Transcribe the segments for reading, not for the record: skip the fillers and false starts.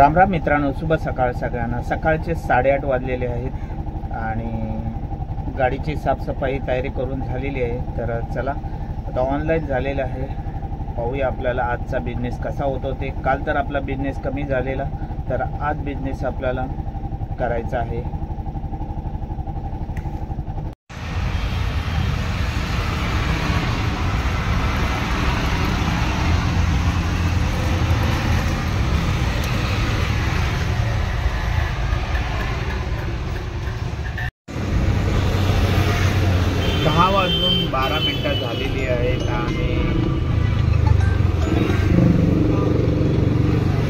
राम राम मित्रांनो, शुभ सकाळ सगळ्यांना। सकाळचे 8:30 वाजलेले आहेत आणि गाडीची साफसफाई तयारी करून झालेली आहे। तर चला आता ऑनलाईन झालेलं आहे, पाहूया आपल्याला आजचा बिझनेस कसा होतो ते। काल तर आपला बिझनेस कमी झालेला, तर आज बिझनेस आपल्याला करायचा आहे। दहा वाजून 12 मिनिटं झालेली आहेत आणि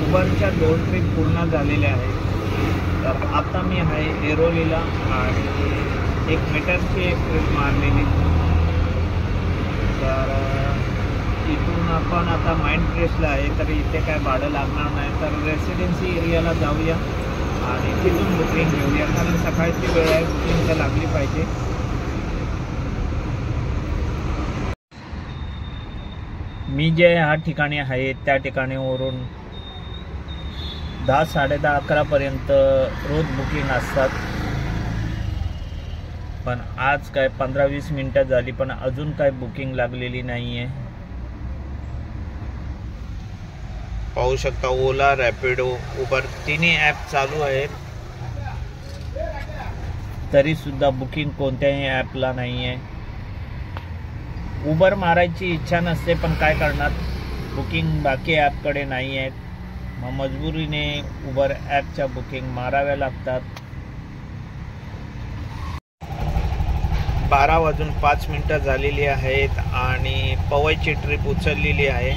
उबरच्या 2 ट्रिप पूर्ण झालेल्या आहेत। तर आता मी आहे एरोलीला आणि 1 मीटरची एक ट्रिप मारलेली। तर इथून आपण आता माइंड फ्रेशला आहे, तर इथे काय भाडं लागणार नाही, तर रेसिडेन्सी एरियाला जाऊया आणि तिथून बुकिंग घेऊया, कारण सकाळची वेळ आहे, बुकिंग तर लागली पाहिजे। मी जे ह्या ठिकाणी आहे त्या ठिकाणीवरून 10, 10:30, 11पर्यंत रोज बुकिंग असतात, पण आज काय 15-20 मिनिटं झाली पण अजून काय बुकिंग लागलेली नाही आहे। पाहू शकता ओला, रॅपिडो, उबर तिन्ही ॲप चालू आहेत, तरी सुद्धा बुकिंग कोणत्याही ॲपला नाही आहे। उबर मारायची इच्छा नसते, पण काय करणार, बुकिंग बाकी ॲपकडे नाही आहेत, मग मजबुरीने उबर ॲपच्या बुकिंग माराव्या लागतात। 12 वाजून 5 मिनिटं झालेली आहेत आणि पवईची ट्रिप उचललेली आहे।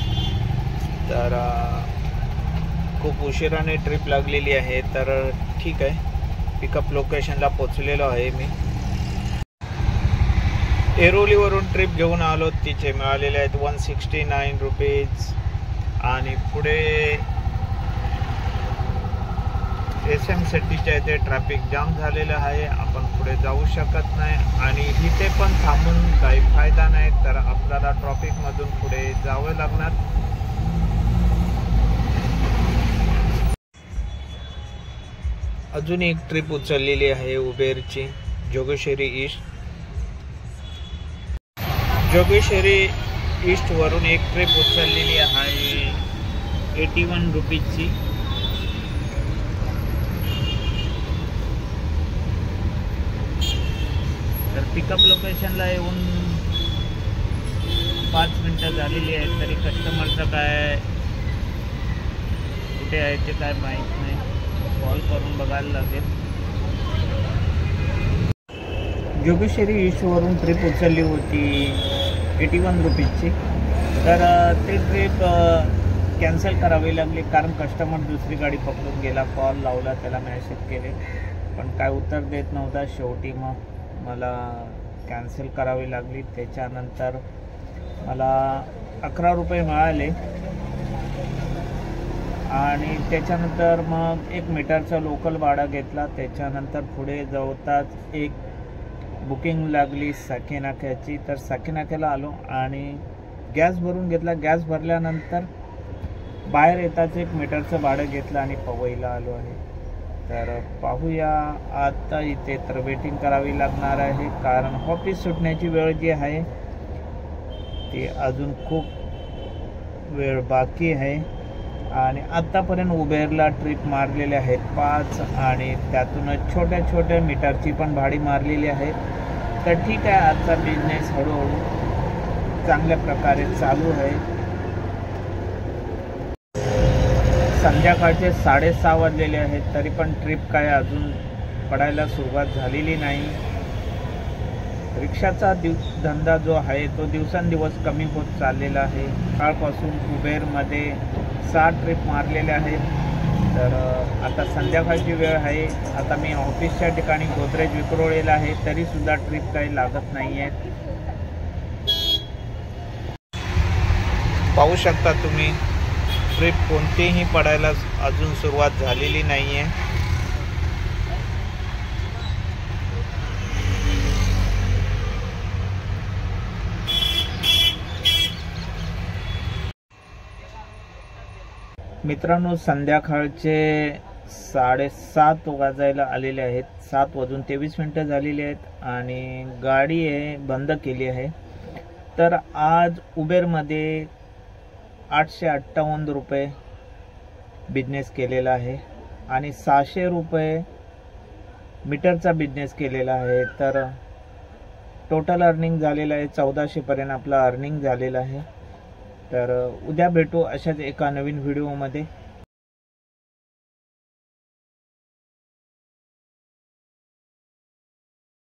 तर खूप उशिराने ट्रिप लागलेली आहे, तर ठीक आहे, पिकअप लोकेशनला पोचलेलो आहे मी। एरोलीवरून ट्रिप घेऊन आलो, तिचे मिळालेले आहेत 169 रुपीज आणि पुढे SM सिटीच्या इथे ट्रॅफिक जाम झालेलं आहे, आपण पुढे जाऊ शकत नाही आणि इथे पण थांबून काही फायदा नाही, तर आपल्याला ट्रॅफिकमधून पुढे जावं लागणार। अजून एक ट्रिप उचललेली आहे उबेरची, जोगेश्वरी ईस्ट। जोगेश्वरी ईस्टवरून एक ट्रिप उचललेली आहे 81 रुपीजची। तर पिकअप लोकेशनला येऊन 5 मिनिटं झालेली आहेत, तरी कस्टमरचं काय कुठे आहे ते काय माहीत नाही, कॉल करून बघायला लागेल। जोगेश्वरी ईस्टवरून ट्रिप उचलली होती 81 रुपीजची, तर ती ट्रिप कॅन्सल करावी लागली, कारण कस्टमर दुसरी गाडी पकडून गेला। कॉल लावला, त्याला मेसेज केले, पण काय उत्तर देत नव्हता। शेवटी मग मला कॅन्सल करावी लागली। त्याच्यानंतर मला 11 रुपये मिळाले आणि त्याच्यानंतर मग 1 मीटरचा लोकल भाडा घेतला। त्याच्यानंतर पुढे जाताच एक बुकिंग लागली साकीनाक्याची, तर साकीनाक्याला आलो आणि गॅस भरून घेतला। गॅस भरल्यानंतर बाहेर येताच 1 मीटरचं भाडं घेतलं आणि पवईला आलो आहे। तर पाहूया आता इथे तर वेटिंग करावी लागणार आहे, कारण ऑफिस सुटण्याची वेळ जी आहे ती अजून खूप वेळ बाकी आहे आणि आत्तापर्यंत उबेरला ट्रिप मारलेल्या आहेत 5 आणि त्यातूनच छोट्या छोट्या मीटरची पण भाडी मारलेली आहे। तर ठीक आहे, आजचा बिझनेस हळूहळू चांगल्या प्रकारे चालू आहे। संध्याकाळचे 6:30 वाजलेले आहेत, तरी पण ट्रिप काय अजून पडायला सुरुवात झालेली नाही। रिक्षाचा धंदा जो आहे तो दिवसेंदिवस कमी होत चाललेला आहे। कालपासून उबेरमध्ये 6 ट्रिप मारलेल्या आहेत। तर आता संध्याकाळची वेळ आहे, आता मी ऑफिसच्या ठिकाणी गोदरेज विक्रोळीला आहे, तरीसुद्धा ट्रिप काही लागत नाही आहेत। पाहू शकता तुम्ही, ट्रिप कोणतीही पडायला अजून सुरुवात झालेली नाही आहे। मित्रांनो, संध्याकाळचे 7:30 वाजायला आलेले आहेत. 7:23 झालेली आहेत आणि गाडी आहे बंद केली आहे. तर आज उबेरमध्ये 858 रुपये बिझनेस केलेला आहे आणि 600 रुपये मीटरचा बिझनेस केलेला आहे. तर टोटल अर्निंग झालेलं आहे 1400 पर्यंत आपला अर्निंग झालेला आहे. तर उद्या भेटू अशाच एका नवीन व्हिडिओमध्ये.